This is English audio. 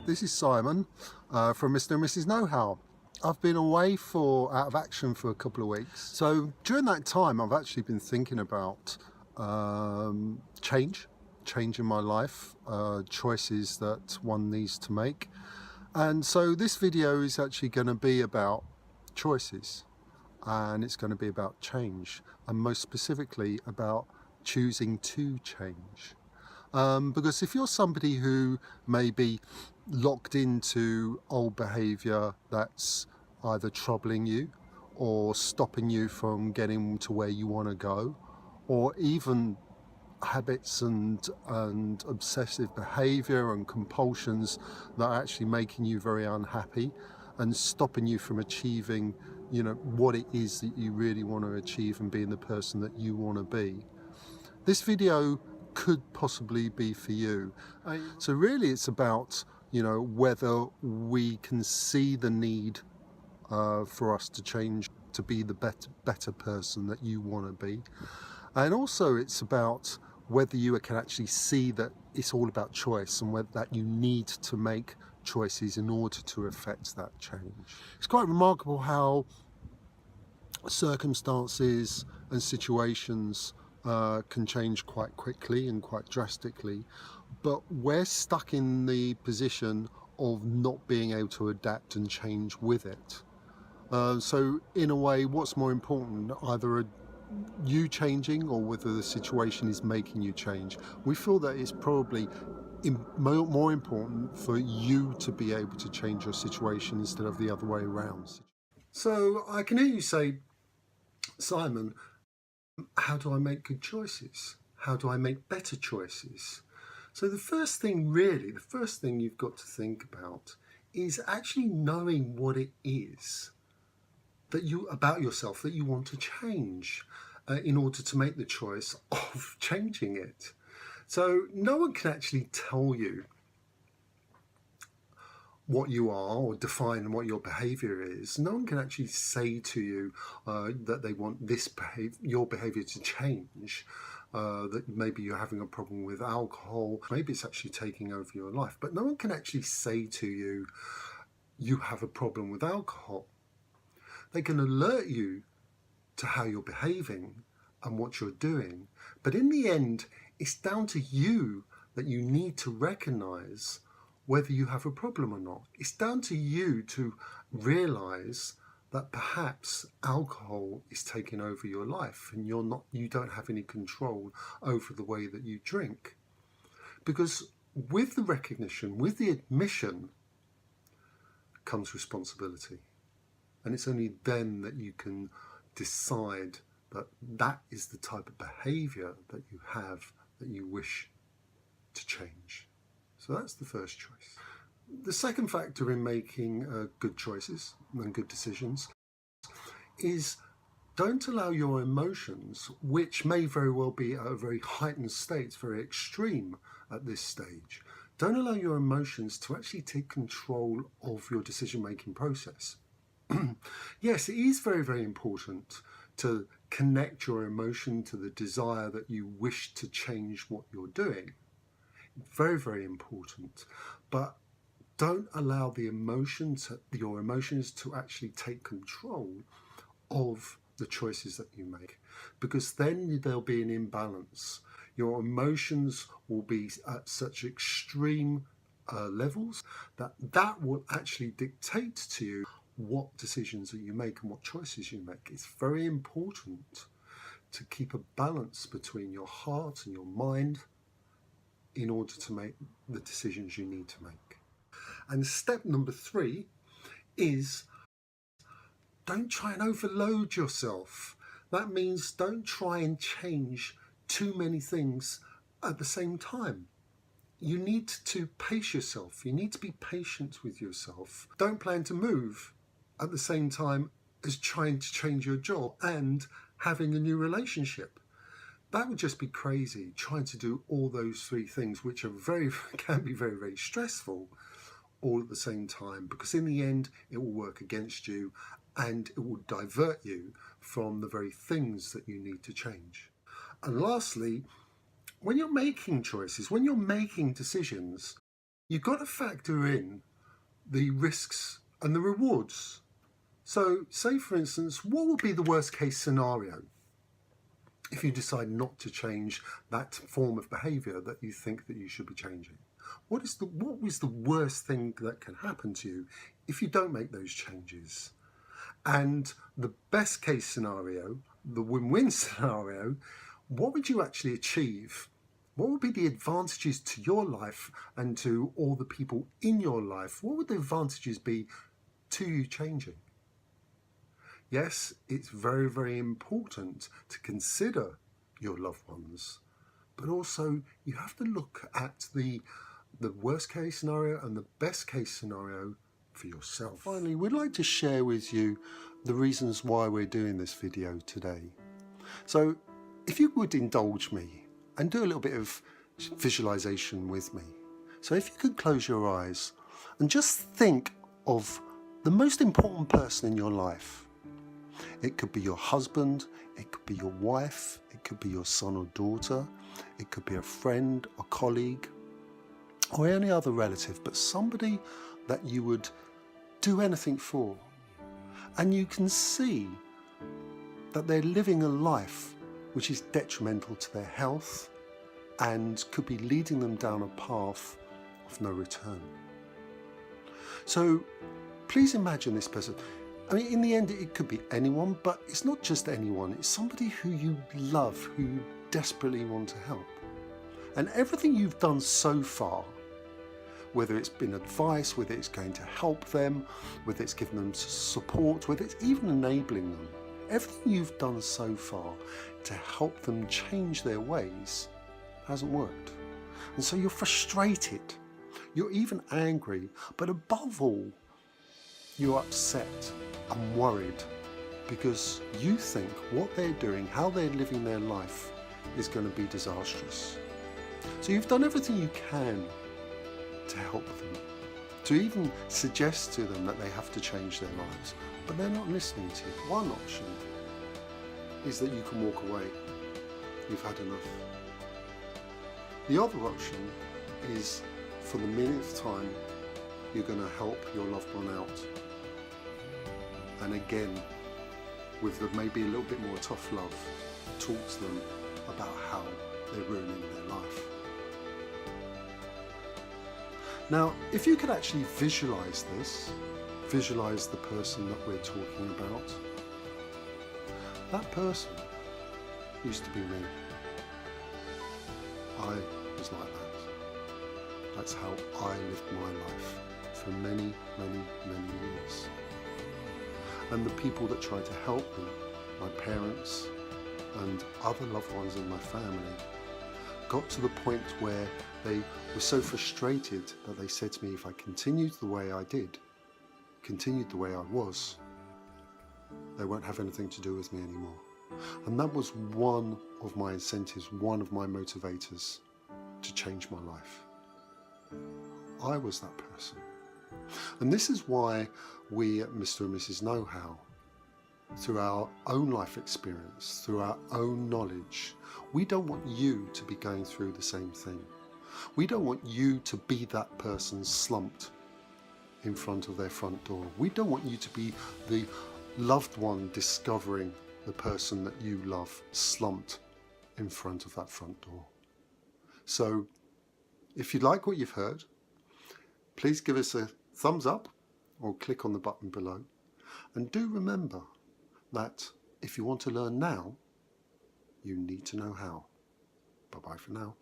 This is Simon from Mr and Mrs KnowHow. I've been away out of action for a couple of weeks. So during that time I've actually been thinking about change in my life, choices that one needs to make. And so this video is actually going to be about choices, and it's going to be about change, and most specifically about choosing to change. Because if you're somebody who may be locked into old behaviour that's either troubling you or stopping you from getting to where you want to go, or even habits and obsessive behaviour and compulsions that are actually making you very unhappy and stopping you from achieving, what it is that you really want to achieve and being the person that you want to be, this video could possibly be for you. So really it's about whether we can see the need for us to change to be the better person that you want to be, and also it's about whether you can actually see that it's all about choice and whether that you need to make choices in order to affect that change. It's quite remarkable how circumstances and situations can change quite quickly and quite drastically, but we're stuck in the position of not being able to adapt and change with it. So in a way, what's more important, either you changing or whether the situation is making you change? We feel that it's probably more important for you to be able to change your situation instead of the other way around. So I can hear you say, Simon, how do I make good choices? How do I make better choices? So the first thing you've got to think about is actually knowing what it is about yourself that you want to change in order to make the choice of changing it. So no one can actually tell you what you are or define what your behaviour is. No one can actually say to you that they want your behaviour to change, that maybe you're having a problem with alcohol, maybe it's actually taking over your life, but no one can actually say to you, you have a problem with alcohol. They can alert you to how you're behaving and what you're doing, but in the end it's down to you that you need to recognise whether you have a problem or not. It's down to you to realise that perhaps alcohol is taking over your life and you don't have any control over the way that you drink. Because with the recognition, with the admission, comes responsibility. And it's only then that you can decide that that is the type of behaviour that you have that you wish to change. So that's the first choice. The second factor in making good choices and good decisions is don't allow your emotions, which may very well be at a very heightened state, very extreme at this stage, don't allow your emotions to actually take control of your decision-making process. Yes, it is very, very important to connect your emotion to the desire that you wish to change what you're doing. Very, very important. But don't allow your emotions to actually take control of the choices that you make, because then there'll be an imbalance. Your emotions will be at such extreme levels that will actually dictate to you what decisions that you make and what choices you make. It's very important to keep a balance between your heart and your mind in order to make the decisions you need to make. And step number 3 is don't try and overload yourself. That means don't try and change too many things at the same time. You need to pace yourself. You need to be patient with yourself. Don't plan to move at the same time as trying to change your job and having a new relationship. That would just be crazy, trying to do all those 3 things, which are can be very, very stressful, all at the same time, because in the end it will work against you and it will divert you from the very things that you need to change. And lastly, when you're making choices, when you're making decisions, You've got to factor in the risks and the rewards. So say, for instance, what would be the worst case scenario if you decide not to change that form of behaviour that you think that you should be changing? What is the worst thing that can happen to you if you don't make those changes? And the best case scenario, the win-win scenario, what would you actually achieve? What would be the advantages to your life and to all the people in your life? What would the advantages be to you changing? Yes, it's very, very important to consider your loved ones, but also you have to look at the worst case scenario and the best case scenario for yourself. Finally, we'd like to share with you the reasons why we're doing this video today. So if you would indulge me and do a little bit of visualization with me. So if you could close your eyes and just think of the most important person in your life. It could be your husband, it could be your wife, it could be your son or daughter, it could be a friend, a colleague, or any other relative, but somebody that you would do anything for. And you can see that they're living a life which is detrimental to their health and could be leading them down a path of no return. So please imagine this person. I mean, in the end, it could be anyone, but it's not just anyone. It's somebody who you love, who you desperately want to help. And everything you've done so far, whether it's been advice, whether it's going to help them, whether it's giving them support, whether it's even enabling them, everything you've done so far to help them change their ways hasn't worked. And so you're frustrated, you're even angry, but above all, you're upset and worried because you think what they're doing, how they're living their life is going to be disastrous. So you've done everything you can to help them, to even suggest to them that they have to change their lives, but they're not listening to you. One option is that you can walk away. You've had enough. The other option is for the millionth time, you're going to help your loved one out. And again, with maybe a little bit more tough love, talk to them about how they're ruining their life. Now, if you could actually visualize this, visualize the person that we're talking about, that person used to be me. I was like that. That's how I lived my life for many, many, many years. And the people that tried to help me, my parents and other loved ones in my family, got to the point where they were so frustrated that they said to me, if I continued the way I did, continued the way I was, they won't have anything to do with me anymore. And that was one of my incentives, one of my motivators to change my life. I was that person. And this is why we at Mr. and Mrs KnowHow, through our own life experience, through our own knowledge, we don't want you to be going through the same thing. We don't want you to be that person slumped in front of their front door. We don't want you to be the loved one discovering the person that you love slumped in front of that front door. So if you like what you've heard, please give us a thumbs up or click on the button below. And do remember that if you want to learn now, you need to know how. Bye-bye for now.